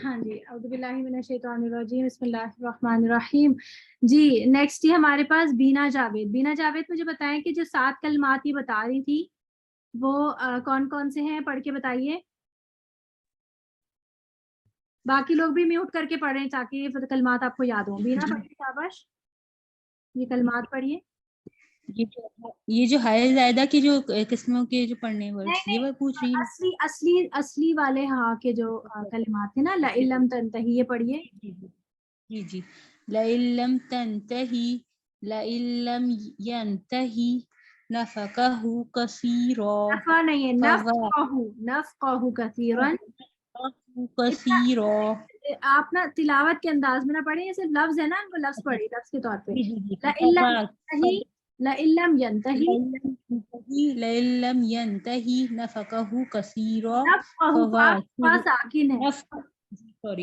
हाँ जी, औज़ुबिल्लाहि मिनश्शैतानिर्रजीम, बिस्मिल्लाहिर्रहमानिर्रहीम। जी नेक्स्ट ये हमारे पास बीना जावेद। बीना जावेद मुझे बताएं कि जो 7 कलमात ये बता रही थी वो कौन कौन से हैं, पढ़ के बताइए। बाकी लोग भी म्यूट करके पढ़ें ताकि ये कलमात आपको याद हो। बीना पढ़िए, शाबाश, ये कलमात पढ़िए। ये जो हाय जायदा की जो किस्मों के जो पढ़ने वर्ड्स ये बात पूछ रही है। असली असली असली वाले हाँ के जो कलमात थे ना, लइल्लम तंतही, ये पढ़िए। जी जी, लइल्लम तंतही लइल्लम यंतही नफकहु कसीरा। नफा नहीं है, नफ़क़हु कसीरन। कसीरा। आप ना तिलावत के अंदाज में ना पढ़े, ये सिर्फ लफ्ज है ना, इनको लफ्ज पढ़े लफ्ज के तौर पे। जी जी जी, लइल्लम यंतही, लइल्लम यंतही, लइल्लम यंतही नफकहु कसीरा नफ़क़हु फा साकिन है।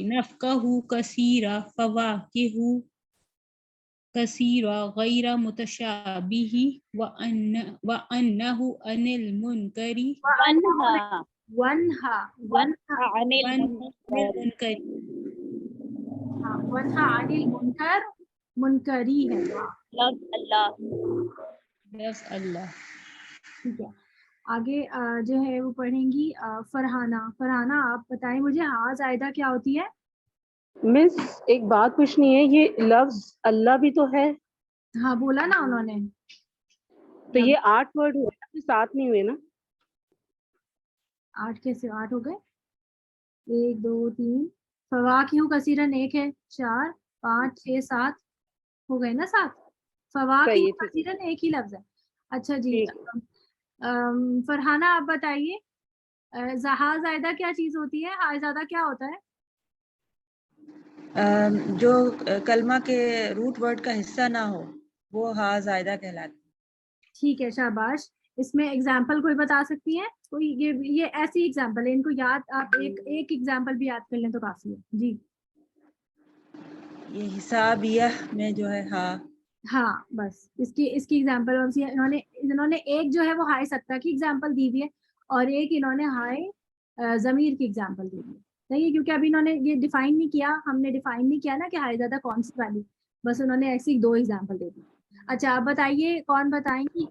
नफकहु कसीरा फवाकिहु कसीरा गैरा मुतशाबिही व अन्नहु अनिल मुनकरी वन्हा अनिल मुनकरी। हाँ, वन्हा अनिल मुनकर, मुनकरी है। अल्लाह। ठीक है, आगे जो है वो पढ़ेंगी फरहाना। फरहाना आप बताएं मुझे, हाँ जायदा क्या होती है? मिस एक बात पूछनी है, ये लफ्ज अल्लाह भी तो है, हाँ बोला ना उन्होंने। तो ये 8 वर्ड हुए ना, 7 नहीं हुए ना? 8 कैसे 8 हो गए? 1 2 3, फवाकिहु कसीरन 1 है, 4 5 6 7 हो गए ना, 7। सही फवाकिहु है, ठीक कसीरन एक ही लफ्ज है। अच्छा जी, ठीक। फरहाना आप बताइए, जहा जायदा क्या चीज होती है, हा ज्यादा क्या होता है? जो कलमा के रूट वर्ड का हिस्सा ना हो वो हा जायदा कहलाता है। ठीक है, शाबाश। इसमें एग्जाम्पल कोई बता सकती है? कोई ये ऐसी एग्जाम्पल है, इनको याद, आप एक एग्जाम्पल भी याद कर लें तो काफी है जी। ये हिसाबिया में जो है हा। हाँ बस इसकी इसकी एग्जाम्पल इन्होंने एक जो है वो हाय सत्ता की एग्जाम्पल दी हुई है, और एक इन्होंने हाय जमीर की एग्जाम्पल दी हुई है। सही है, क्योंकि अभी इन्होंने ये डिफाइन नहीं किया, हमने डिफाइन नहीं किया ना कि हाय ज्यादा कौन सी वाली, बस उन्होंने ऐसी 2 एग्जाम्पल दे दी। अच्छा आप बताइए, कौन बताएंगी?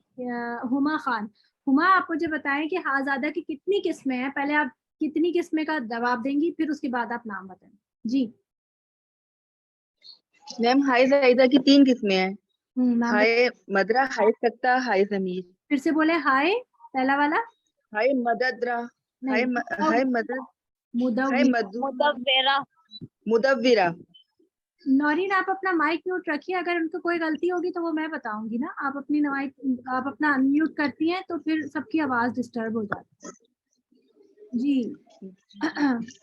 हुमा खान। हुमा आप मुझे बताएं कि हाजादा की कितनी किस्में हैं। पहले आप कितनी किस्में का जवाब देंगी, फिर उसके बाद आप नाम बताएं जी। मैम हाय जायदा की 3 किस्में हैं, नाम हाय मदरा, हाय सत्ता, हाय जमीर। फिर से बोले, हाय पहला वाला। हाय मददरा, हाय हाय मदद, हाय मुदव्विरा। मुदव्विरा। नौरीन आप अपना माइक म्यूट रखिए, अगर उनको कोई गलती होगी तो वो मैं बताऊंगी ना। आप अपनी माइक आप अपना अनम्यूट करती हैं तो फिर सबकी आवाज डिस्टर्ब हो जाती है जी।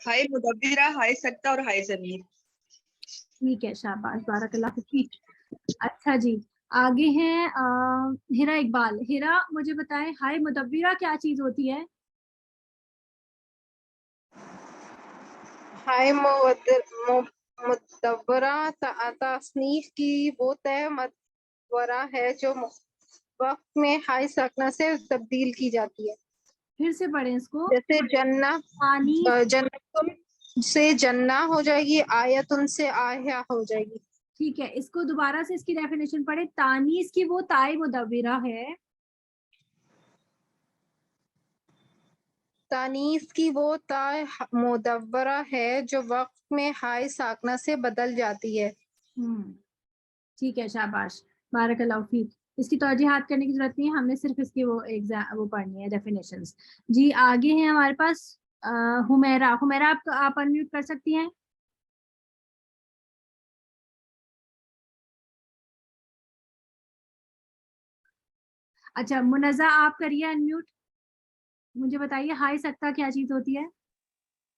हाय मुदव्विरा, हाय सत्ता और हाय जमीर। ठीक है, शाबाश, बारकल्लाह फीक। अच्छा जी, आगे हैं हिरा इकबाल। हिरा मुझे बताएं, हाय मुदव्विरा क्या चीज होती है? हाय मुदव्वरा तस्नीफ की वो तय मदवरा है जो वक्त में हाय सकना से तब्दील की जाती है। फिर से पढ़ें इसको। जैसे जन्नतुन से जन्ना हो जाएगी, आयतुन से आया हो जाएगी। ठीक है, इसको दोबारा से इसकी डेफिनेशन पढ़े। तानीस की वो ताई मुदव्विरा है, तानीस की वो ताय मुदव्वरा है जो वक्त में हाय साकना से बदल जाती है। ठीक है, शाबाश, बारकल्लाह फीक। इसकी तौजीहात करने की जरूरत नहीं है, हमने सिर्फ इसकी वो पढ़नी है, डेफिनेशंस जी। आगे है हमारे पास हुमैरा। हुमैरा आप अनम्यूट कर सकती हैं? अच्छा मुनज़्ज़ा आप करिए अनम्यूट। मुझे बताइए, हाय सकता क्या चीज होती है?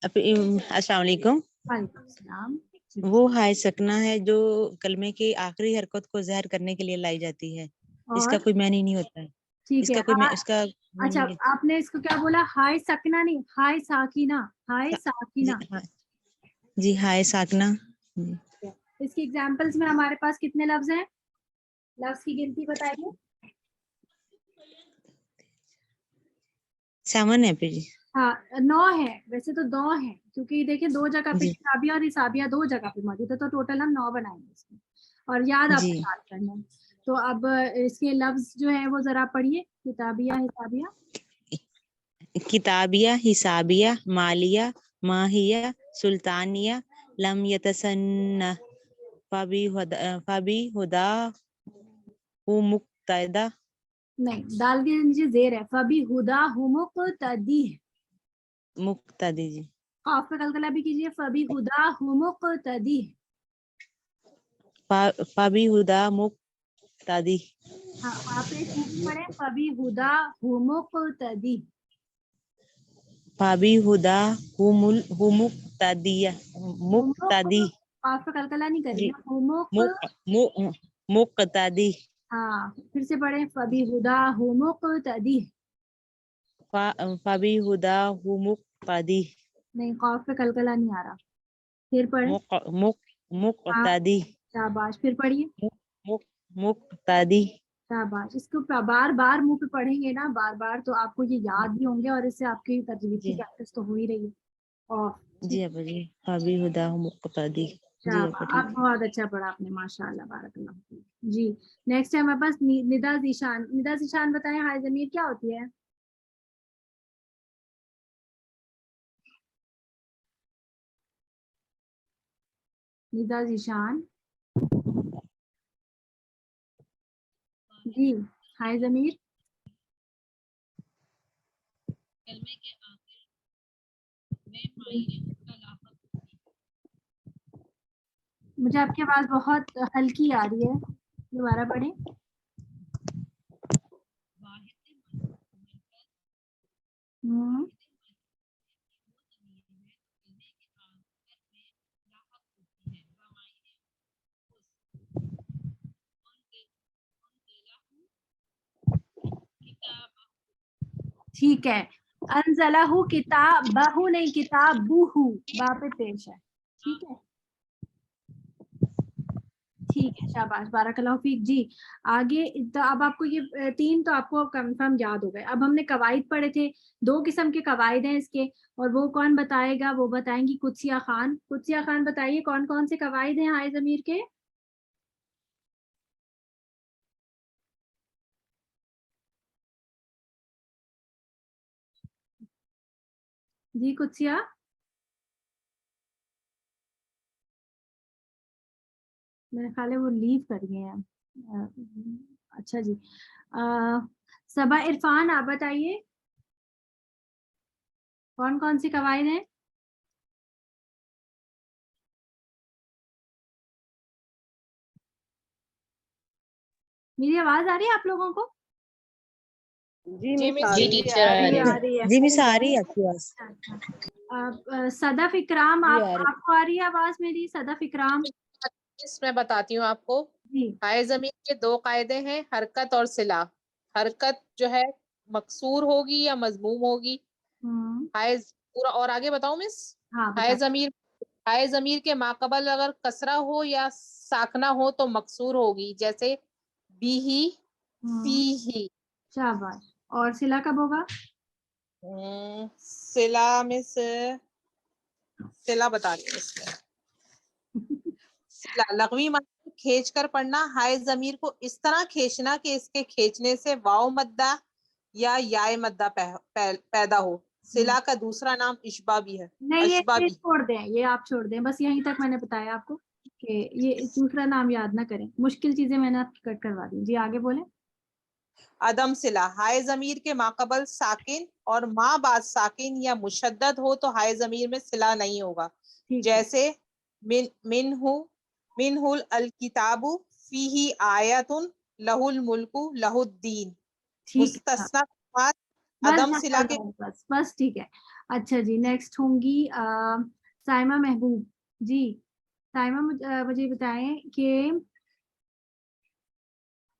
अस्सलाम वालेकुम। वालेकुम सलाम। वो हाय सकना है जो कलमे की आखिरी हरकत को ज़ाहिर करने के लिए लाई जाती है, इसका कोई मानी नहीं होता है। ठीक है, इसका अच्छा आपने इसको क्या बोला? हाय सकना नहीं, हाय साकिना। हाय साकिना जी, हाय साकना। इसकी एग्जांपल्स में हमारे पास कितने लफ्ज हैं? लफ्ज की गिनती बताइए। 7 है जी। हाँ 9 है, वैसे तो 2 है, क्योंकि देखिए 2 जगह पे जी किताबिया और हिसाबिया 2 जगह पे मौजूद है, तो टोटल हम 9 बनाएंगे इसमें। और याद आपको जी याद करना है। तो अब इसके लफ्ज जो है वो जरा पढ़िए, किताबिया हिसाबिया। किताबिया हिसाबिया मालिया माहिया सुल्तानिया लम यतसन्न फबी हुदा हु मुक्तदा नहीं, दाल के नीचे जेर है, फबी हुदा हुमुक तदी। मुक्तदी जी काफ पे कलकला भी कीजिए, फबी हुदा हुमुक तदी। फबी हुदा मुक्तदी हाँ वहाँ पे सीधी पढ़े, फबी हुदा हुमुक तदी। फबी हुदा हु मुक्तदिया हुमुक, मुक्तदी काफ पे कलकला नहीं जी करेंगे, हुमुक। मुक मुक मुक्तदी हाँ फिर से पढ़े, फबी हुदा हुमुक तदी। फबी हुदा हु मुक्तदी नहीं, कॉफ पे कलकला नहीं आ रहा, फिर पढ़े। मुक मुक हाँ मुक्तदी शाबाश, फिर पढ़िए। मुक मुक्तदी शाबाश, इसको बार बार मुंह पे पढ़ेंगे ना, बार बार, तो आपको ये याद भी होंगे, और इससे आपकी तजवीज की जी प्रैक्टिस तो हो ही रही है। और जी ठीक, अपा जी फबी हुदा हु मुक्तदी जी अपा शाबाश, ठीक आप है बहुत अच्छा पढ़ा आपने, माशाल्लाह, बारकल्लाह फीक। जी, नेक्स्ट है हमारे पास निदा जीशान। निदा जीशान बताएं, हाय जमीर क्या होती है? निदा जीशान जी, हाय जमीर। मुझे आपकी आवाज बहुत हल्की आ रही है, दोबारा पढ़ें। हम्म, ठीक है, अनजलहु किताबहु नहीं, किताबुहु, बा पे पेश है, ठीक है। ठीक है, शाबाश, बारकल्लाहु फीक जी। आगे तो अब आपको ये 3 तो आपको कंफर्म याद हो गए। अब हमने कवाइद पढ़े थे, 2 किस्म के कवाइद हैं इसके, और वो कौन बताएगा? वो बताएंगी कुदसिया खान। कुदसिया खान बताइए कौन कौन से कवाइद हैं हाय जमीर के? जी कुदसिया। मेरे ख्याल है वो लीव कर गए हैं। अच्छा जी, सबा इरफान आप बताइए कौन कौन सी कवाइद हैं? मेरी आवाज आ रही है आप लोगों को? जी मिस आ जी रही टीचर आ है। रही है। आ रही है। जी मिस आ रही है आपकी आवाज अच्छा, सदफ इकराम, जी आप आ रही आपको आ रही है आवाज मेरी? सदफ इकराम मैं बताती हूँ आपको। जी। हाय जमीन के 2 कायदे हैं, हरकत और सिला। हरकत जो है मकसूर होगी या मजमूम होगी। हाय पूरा और आगे बताऊं मिस? हाँ हाय बताइए। जमीर हाय जमीर के माकबल अगर कसरा हो या साकना हो तो मकसूर होगी, जैसे बीही फीही। शाबाश, और सिला कब होगा? सिला में से सिला बता रही हूँ इसमें। सिला लग़वी माने खींच कर पढ़ना। हाय जमीर को इस तरह खींचना कि इसके खींचने से वाव मद्दा या याय मद्दा पैदा हो। सिला का दूसरा नाम इशबा भी है। नहीं, अशबा ये भी। छोड़ दें, ये आप छोड़ दें, बस यहीं तक मैंने बताया आपको कि ये दूसरा नाम याद ना करें, मुश्किल चीजें मैंने आपकी कट करवा दी। जी आगे बोले। अदम सिला हाय जमीर के माकबल साकिन और माँ बाद साकिन या मुशद्दद हो तो हाय जमीर में सिला नहीं होगा। ठीक है, जैसे मिनहुल अल किताबु फीही आयतुन लहुल मुल्कु लहुद्दीन। ठीक है, हाँ, मुस्तस्ना के बाद बस अदम बस सिला बस के बस बस बस, ठीक है। अच्छा जी, नेक्स्ट होंगी साइमा महबूब जी। साइमा मुझे बताएं कि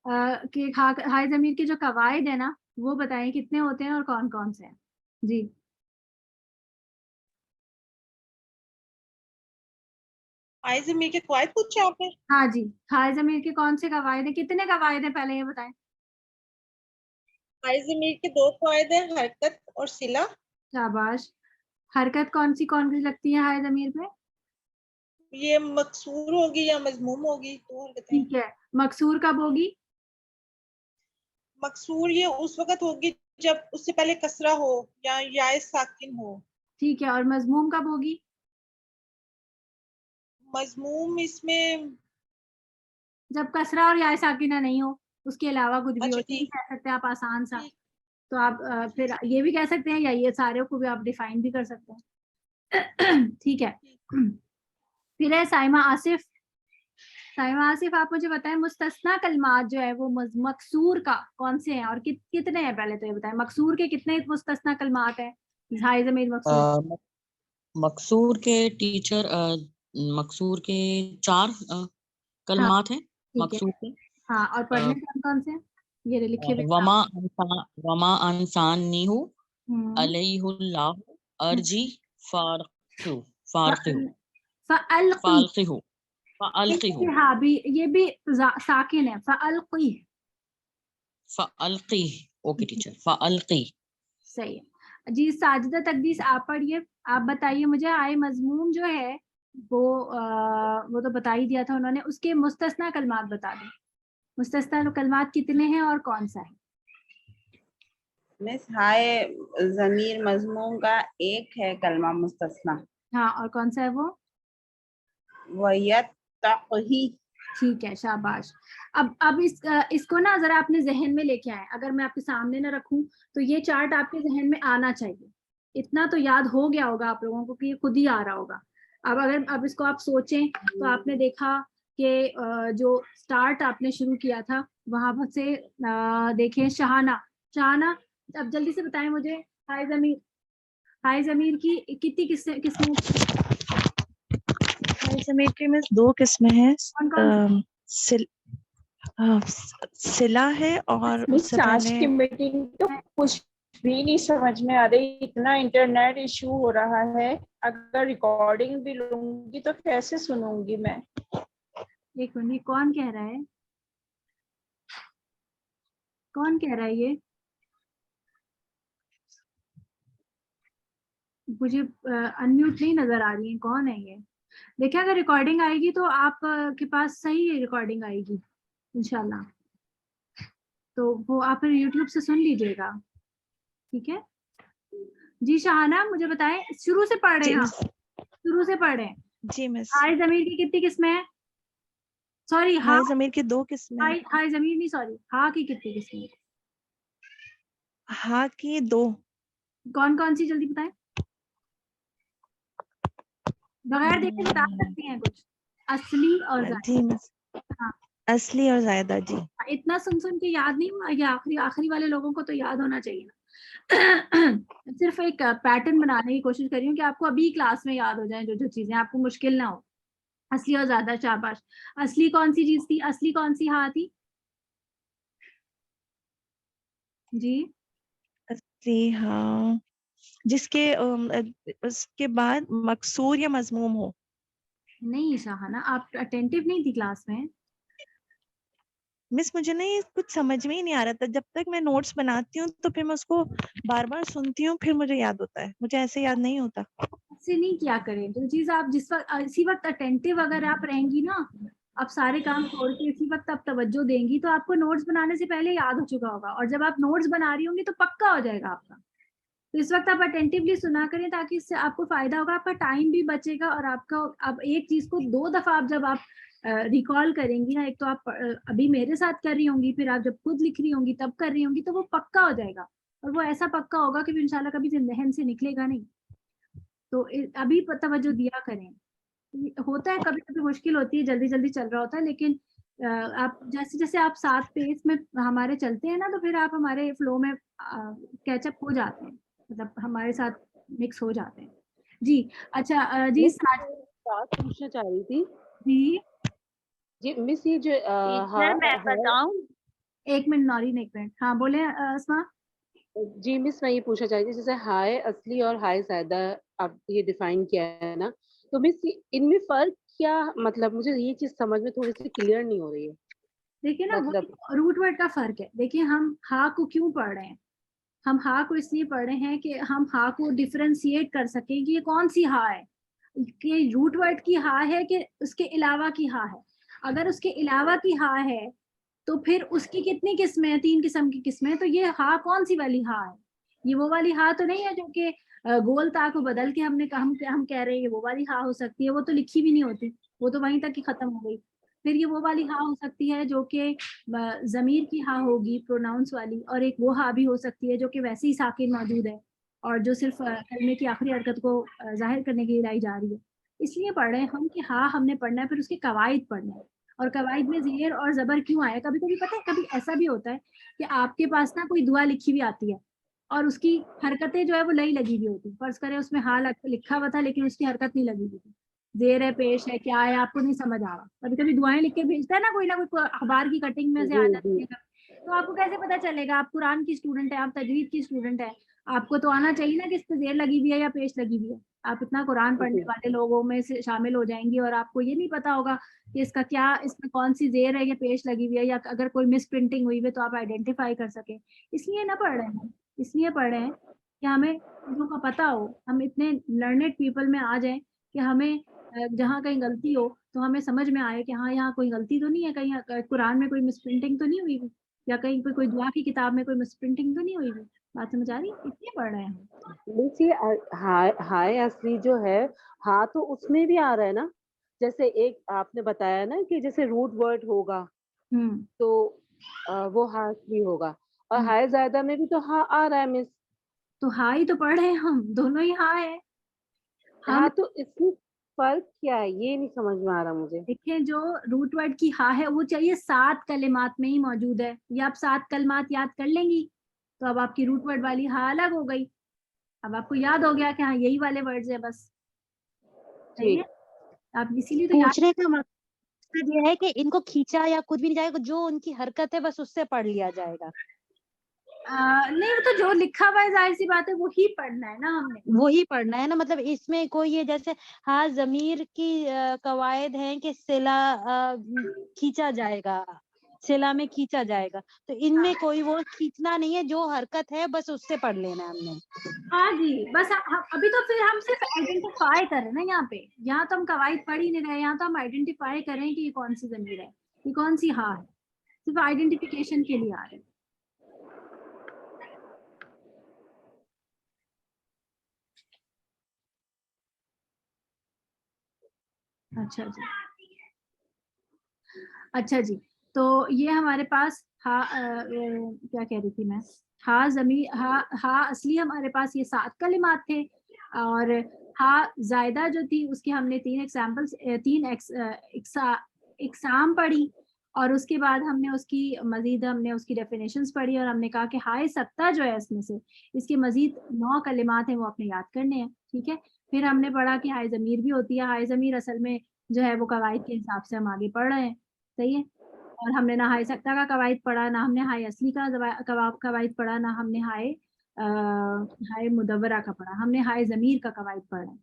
हाय जमीर के जो कवायद है ना, वो बताएं कितने होते हैं और कौन कौन से हैं? जी। हाय जमीर के कवायद पूछे आपने? हाँ जी, हाय जमीर के कौन से कवायद हैं, कितने कवायद हैं, पहले ये बताएं। हाय जमीर के 2 कवायद हैं, हरकत और सिला। शाबाश। हरकत कौन सी लगती है हाय ज़मीर पे? ये मकसूर होगी या मजमूम होगी, तो हरकतें। ठीक है, मकसूर कब होगी? मकसूर ये उस वक्त होगी जब उससे पहले कसरा हो या याए साकिन हो। ठीक है, और मजमूम कब होगी? मजमूम इसमें जब कसरा और या साकिना नहीं हो, उसके अलावा कुछ भी हो, अच्छा ये भी ठीक कह सकते हैं आप आसान सा। ठीक। तो आप फिर ये भी कह सकते हैं, या ये सारे को भी आप डिफाइन भी कर सकते हैं। ठीक है। फिर है साइमा आसिफ। साइमा आसिफ, आप मुझे बताएं मुस्तस्ना कलमात जो है वो मकसूर का कौन से हैं और कितने हैं? पहले तो ये बताएं मकसूर के कितने मुस्तस्ना कलमात हैं? हाय ज़मीर मकसूर। मकसूर के टीचर मकसूर के 4 हाँ कलमात हैं ठीक है। मकसूर के। हाँ, और पढ़ने कौन कौन से हैं? ये लिखे हुए हैं। वमा अंसानीहु हम्म, अलैहुल्लाहु अर्जी फारखु फारखु फ़अल्क़ी। फालखिहु फालखिहु ये भी साकिन है, फ़अल्क़ी। फालखी। Okay teacher, फालखी। सही है जी। साजिदा तकदीस आप पढ़िए। आप बताइए मुझे आए मजमूम जो है वो तो बता ही दिया था उन्होंने, उसके मुस्तस्ना कलमात बता दें। मुस्तस्ना कलमात कितने हैं और कौन सा है? मिस हाय ज़मीर मजमूम का एक है कलमा मुस्तस्ना। हाँ, और कौन सा है वो? वयत्तक़ी। ठीक है, शाबाश। अब इसको ना जरा अपने जहन में लेके आए। अगर मैं आपके सामने ना रखूं तो ये चार्ट आपके जहन में आना चाहिए। इतना तो याद हो गया होगा आप लोगों को कि ये खुद ही आ रहा होगा। अब इसको आप सोचें तो आपने देखा कि जो स्टार्ट आपने शुरू किया था वहां से देखें शहाना। शहाना, अब जल्दी से बताएं मुझे हाय ज़मीर, हाय ज़मीर की कितनी किस्में? हाय ज़मीर की मिस 2 किस्में हैं। कौन कौन सिला है और मिस उससे आज पहले की मीटिंग तो कुछ भी नहीं समझ में आ रही, इतना इंटरनेट इशू हो रहा है। अगर रिकॉर्डिंग भी लूंगी तो कैसे सुनूंगी मैं? एक मिनट, कौन कह रहा है? कौन कह रहा है ये? मुझे अनम्यूट नहीं नजर आ रही है, कौन है ये? देखिए अगर रिकॉर्डिंग आएगी तो आप के पास सही रिकॉर्डिंग आएगी इंशाल्लाह, तो वो आप फिर यूट्यूब से सुन लीजिएगा। ठीक है जी। शहाना मुझे बताएं, शुरू से पढ़ रहे हैं आप? शुरू से पढ़ रहे हैं। जी मिस। हाय ज़मीर की कितनी किस्में हैं? सॉरी, हाँ, हाय ज़मीर की 2 किस्में हैं। हाय ज़मीर नहीं, सॉरी, हाँ की कितनी किस्में? हाँ की 2। कौन कौन सी? जल्दी बताएं, बगैर देखे बता सकती हैं कुछ। असली और जी जायदा। मिस। हाँ, असली और जायदा जी। इतना सुन के याद नहीं हुआ या आखिरी आखिरी वाले लोगों को तो याद होना चाहिए ना। सिर्फ एक पैटर्न बनाने की कोशिश करी हूँ कि आपको अभी क्लास में याद हो जाए जो जो चीजें आपको मुश्किल ना हो। असली और ज्यादा, शाबाश। असली कौन सी चीज थी? असली कौन सी हाँ थी जी? असली हाँ जिसके उसके बाद मकसूर या मजमूम हो। नहीं शाहाना, आप अटेंटिव नहीं थी क्लास में। मिस मुझे ना ये कुछ समझ में ही नहीं आ रहा था। जब तक मैं नोट्स बनाती हूँ तो फिर मैं उसको बार बार सुनती हूँ, फिर मुझे याद होता है। मुझे ऐसे याद नहीं होता। ऐसे नहीं किया करें। जो चीज आप जिस वक्त इसी वक्त अटेंटिव अगर आप रहेंगी ना, आप सारे काम छोड़ के इसी वक्त आप तवज्जो देंगी तो आपको नोट्स बनाने से पहले याद हो चुका होगा, और जब आप नोट्स बना रही होंगी तो पक्का हो जाएगा आपका। तो इस वक्त आप अटेंटिवली सुना करें ताकि इससे आपको फायदा होगा, आपका टाइम भी बचेगा, और आपका अब एक चीज को 2 दफा आप जब आप रिकॉल करेंगी ना, एक तो आप अभी मेरे साथ कर रही होंगी, फिर आप जब खुद लिख रही होंगी तब कर रही होंगी, तो वो पक्का हो जाएगा। और वो ऐसा पक्का होगा कि इंशाल्लाह कभी जहन से निकलेगा नहीं। तो अभी तवज्जो दिया करें। होता है कभी कभी मुश्किल होती है, जल्दी जल्दी चल रहा होता है, लेकिन आप जैसे जैसे आप साथ पेस में हमारे चलते हैं ना, तो फिर आप हमारे फ्लो में कैचअप हो जाते हैं, मतलब हमारे साथ मिक्स हो जाते हैं जी। अच्छा जी मिस बात पूछना चाह रही थी जी। जी मिस, ये जो मैं बताऊं? एक मिनट नौरीन, एक मिनट। हाँ बोले अस्मा। जी मिस, मैं ये पूछना चाह रही थी जैसे हाय असली और हाय जायदा आप ये डिफाइन किया है ना, तो मिस इनमें फर्क क्या? मतलब मुझे ये चीज समझ में थोड़ी सी क्लियर नहीं हो रही है। देखिए ना, मतलब रूट वर्ड का फर्क है। देखिए हम हा को क्यों पढ़ रहे हैं? हम हा को इसलिए पढ़ रहे हैं कि हम हा को डिफरेंशिएट कर सकें कि ये कौन सी हा है, कि रूट वर्ड की हा है कि उसके अलावा की हा है। अगर उसके अलावा की हा है तो फिर उसकी कितनी किस्में हैं, 3 किस्म की किस्में हैं। तो ये हा कौन सी वाली हा है? ये वो वाली हा तो नहीं है जो कि गोल ता को बदल के हम कह रहे हैं वो वाली हा हो सकती है, वो तो लिखी भी नहीं होती, वो तो वहीं तक ही खत्म हो गई। फिर ये वो वाली हा हो सकती है जो कि जमीर की हा होगी, प्रोनाउंस वाली, और एक वो हा भी हो सकती है जो कि वैसे ही साकिन मौजूद है और जो सिर्फ कलमे की आखिरी हरकत को जाहिर करने के लिए लाई जा रही है। इसलिए पढ़ रहे हैं हम कि हा हमने पढ़ना है, फिर उसके कवायद पढ़ना है। और कवायद में ज़ेर और ज़बर क्यों आया, कभी कभी पता है, कभी ऐसा भी होता है कि आपके पास ना कोई दुआ लिखी हुई आती है और उसकी हरकतें जो है वो लई लगी हुई होती, फर्ज करें उसमें हा लिखा हुआ था लेकिन उसकी हरकत नहीं लगी हुई थी, जेर है, पेश है, क्या है, आपको नहीं समझ आ रहा। कभी कभी दुआएं लिख के भेजता है ना कोई अखबार की कटिंग में से आ जी जाती जी है, तो आपको कैसे पता चलेगा? आप कुरान की स्टूडेंट है, आप तजवीद की स्टूडेंट है, आपको तो आना चाहिए ना कि इस पे जेर लगी हुई है या पेश लगी हुई है। आप इतना कुरान पढ़ने जी वाले लोगों में से शामिल हो जाएंगी और आपको ये नहीं पता होगा कि इसका क्या, इसमें कौन सी जेर है या पेश लगी हुई है, या अगर कोई मिस प्रिंटिंग हुई है तो आप आइडेंटिफाई कर सके। इसलिए ना पढ़ रहे हैं, इसलिए पढ़ रहे हैं कि हमें चीज़ों का पता हो, हम इतने लर्नेड पीपल में आ जाएं कि हमें जहाँ कहीं गलती हो तो हमें समझ में आए कि हाँ यहाँ कोई गलती तो नहीं है, कहीं कुरान में कोई मिसप्रिंटिंग तो नहीं हुई हुई, या कहीं कोई दुआ की किताब में कोई मिसप्रिंटिंग तो नहीं हुई हुई। बात समझ आ रही है? इसलिए पढ़ रहे हैं हम। मीन्स ये हाय असली जो है, हाँ तो उसमें भी आ रहा है ना, जैसे एक आपने बताया ना कि जैसे रूट वर्ड होगा हम्म तो वो हाँ असली होगा, और हम्म। हाय ज्यादा में भी तो हाँ आ रहा है मिस। तो हाँ ही तो पढ़ रहे हैं हम, दोनों ही हाँ है। हम हाँ तो इसमें फर्क क्या है, ये नहीं समझ में आ रहा मुझे। देखें, जो रूट वर्ड की हा है वो चाहिए 7 कलिमात में ही मौजूद है, ये आप 7 कलिमात याद कर लेंगी तो अब आपकी रूट वर्ड वाली हा अलग हो गई। अब आपको याद हो गया कि हाँ यही वाले वर्ड्स है बस। सही है, ठीक। आप इसीलिए तो याद। पूछने का मकसद ये है कि इनको खींचा या कुछ भी नहीं जाएगा, जो उनकी हरकत है बस उससे पढ़ लिया जाएगा। नहीं, वो तो जो लिखा हुआ है जाहिर सी बात है वो ही पढ़ना है ना हमने। वही पढ़ना है ना, मतलब इसमें कोई ये जैसे हाँ जमीर की कवायद हैं कि सिला खींचा जाएगा, सिला में खींचा जाएगा, तो इनमें कोई वो खींचना नहीं है, जो हरकत है बस उससे पढ़ लेना है हमने। हाँ जी, बस अभी तो फिर हम सिर्फ आइडेंटिफाई कर रहे हैं ना यहाँ पे, यहाँ तो हम कवायद पढ़ ही नहीं रहे, यहाँ तो हम आइडेंटिफाई कर रहे हैं कि ये कौन सी जमीर है, ये कौन सी हाँ है, सिर्फ आइडेंटिफिकेशन के लिए आ रहे हैं। अच्छा जी, अच्छा जी, तो ये हमारे पास हा क्या कह रही थी मैं, हा जमीर, हा असली हमारे पास ये 7 कलिमात थे, और हा जायदा जो थी उसके हमने 3 एग्जाम्पल्स, 3 इकसाम पढ़ी, और उसके बाद हमने उसकी मजीद हमने उसकी डेफिनेशंस पढ़ी, और हमने कहा कि हाय सत्ता जो है इसमें से इसके मजीद 9 कलिमात हैं वो अपने याद करने हैं। ठीक है, फिर हमने पढ़ा कि हाय ज़मीर भी होती है, हाय ज़मीर असल में जो है वो कवायद के हिसाब से हम आगे पढ़ रहे हैं। सही है, और हमने ना हाय सत्ता का कवायद पढ़ा, ना हमने हाय असली का कवायद पढ़ा, ना हमने हाय मुदव्वरा का पढ़ा, हमने हाय ज़मीर का कवायद पढ़ा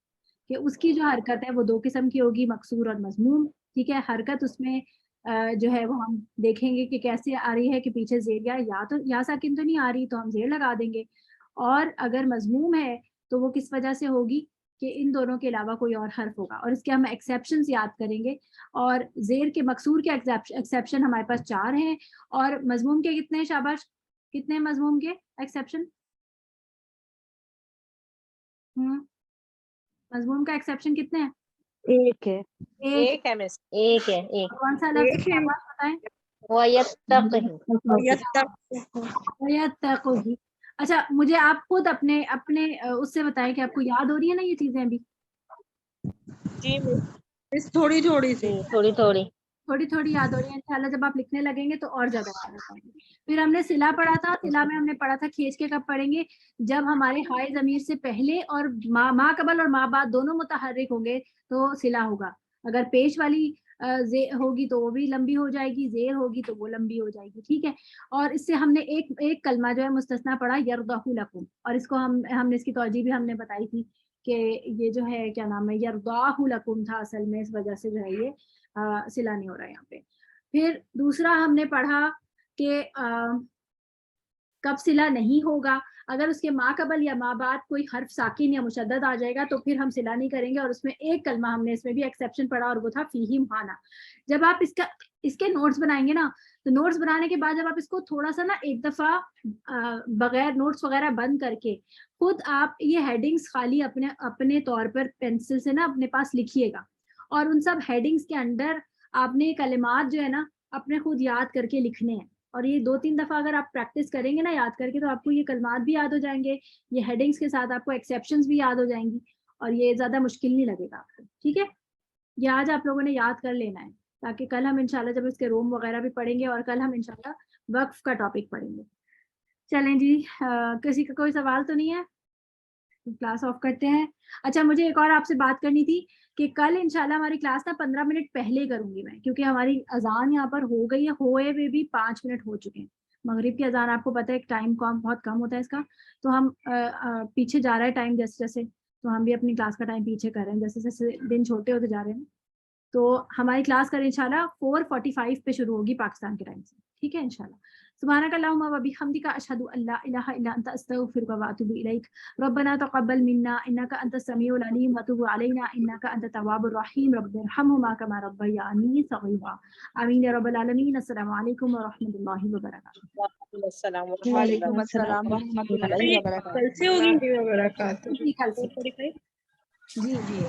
कि उसकी जो हरकत है वो 2 किस्म की होगी, मकसूर और मजमूम। ठीक है, हरकत उसमें जो है वो हम देखेंगे कि कैसे आ रही है, कि पीछे जेर या तो या साकिन तो नहीं आ रही तो हम जेर लगा देंगे, और अगर मजमूम है तो वो किस वजह से होगी कि इन दोनों के अलावा कोई और हर्फ होगा, और इसके हम एक्सेप्शंस याद करेंगे। और जेर के मकसूर के एक्सेप्शन हमारे पास 4 हैं, और मजमूम के कितने हैं? शाबाश, कितने मजमूम के एक्सेप्शन? मजमूम का एक्सेप्शन कितने हैं? एक है। एक है मिस। एक है, एक। कौन सा लफ्ज है? शाबाश बताएं। वयत्तक़ी। अच्छा, मुझे आप खुद अपने अपने उससे बताएं कि आपको याद हो रही है ना ये चीजें अभी? जी मिस, थोड़ी थोड़ी सी। थोड़ी थोड़ी। थोड़ी थोड़ी याद हो रही है, इंशाल्लाह जब आप लिखने लगेंगे तो और ज्यादा याद हो पाएंगे। फिर हमने सिला पढ़ा था, सिला में हमने पढ़ा था खींच के कब पढ़ेंगे, जब हमारे हाय जमीर से पहले और माँ कबल और माँ बाद दोनों मुतहर्रिक होंगे तो सिला होगा। अगर पेश वाली होगी तो वो भी लंबी हो जाएगी, जेर होगी तो वो लंबी हो जाएगी। ठीक है, और इससे हमने एक कलमा जो है मुस्तस्ना पढ़ा, यरदहु लकुम, और इसको हमने इसकी तौजीह भी हमने बताई थी कि ये जो है क्या नाम है, यरदहु लकुम था असल में, इस वजह से जो है ये सिला नहीं हो रहा है यहाँ पे। फिर दूसरा हमने पढ़ा कि कब सिला नहीं होगा, अगर उसके मा कबल या मा बाद कोई हर्फ साकिन या मुशद्दद आ जाएगा तो फिर हम सिला नहीं करेंगे। और उसमें एक कलमा हमने इसमें भी एक्सेप्शन पढ़ा और वो था फीही माना। जब आप इसके नोट्स बनाएंगे ना, तो नोट्स बनाने के बाद जब आप इसको थोड़ा सा ना एक दफा बगैर नोट्स वगैरह बंद करके खुद आप ये हेडिंग्स खाली अपने तौर पर पेंसिल से ना अपने पास लिखिएगा, और उन सब हेडिंग्स के अंदर आपने कलिमात जो है ना अपने खुद याद करके लिखने हैं। और ये 2-3 दफा अगर आप प्रैक्टिस करेंगे ना याद करके, तो आपको ये कलिमात भी याद हो जाएंगे, ये हेडिंग्स के साथ आपको एक्सेप्शंस भी याद हो जाएंगी, और ये ज्यादा मुश्किल नहीं लगेगा आपको। ठीक है, ये आज आप लोगों ने याद कर लेना है, ताकि कल हम इंशाल्लाह जब इसके रोम वगैरह भी पढ़ेंगे, और कल हम इंशाल्लाह वक्फ का टॉपिक पढ़ेंगे। चलें जी, किसी का कोई सवाल तो नहीं है? क्लास ऑफ करते हैं। अच्छा, मुझे एक और आपसे बात करनी थी कि कल इंशाल्लाह हमारी क्लास ना 15 मिनट पहले करूंगी मैं, क्योंकि हमारी अजान यहाँ पर हो गई है, होए हुए भी 5 मिनट हो चुके हैं। मगरिब की अजान आपको पता है टाइम बहुत कम होता है इसका, तो हम पीछे जा रहा है टाइम जैसे जैसे, तो हम भी अपनी क्लास का टाइम पीछे कर रहे हैं जैसे जैसे दिन छोटे होते जा रहे हैं। तो हमारी क्लास कल इंशाल्लाह 4:45 पे शुरू होगी पाकिस्तान के टाइम से। ठीक है इंशाल्लाह। सुब्हानकल्लाहुम्मा व बिहम्दिका अशहदु अल्ला इलाहा इल्ला अंता अस्तगफिरुका व अतूबु इलैक। रब्बना तक़ब्बल मिन्ना इन्नका अंतस समीउल अलीम व तुब अलैना इन्नका अंतत तव्वाबुर रहीम। रब्बिरहमहुमा कमा रब्बयानी सगीरा। आमीन या रब्बल आलमीन। अस्सलामु अलैकुम व रहमतुल्लाहि व बरकातुहू। वालेकुम अस्सलाम व रहमतुल्लाहि व बरकातहू। कल से होगी जी कल से। जी जी।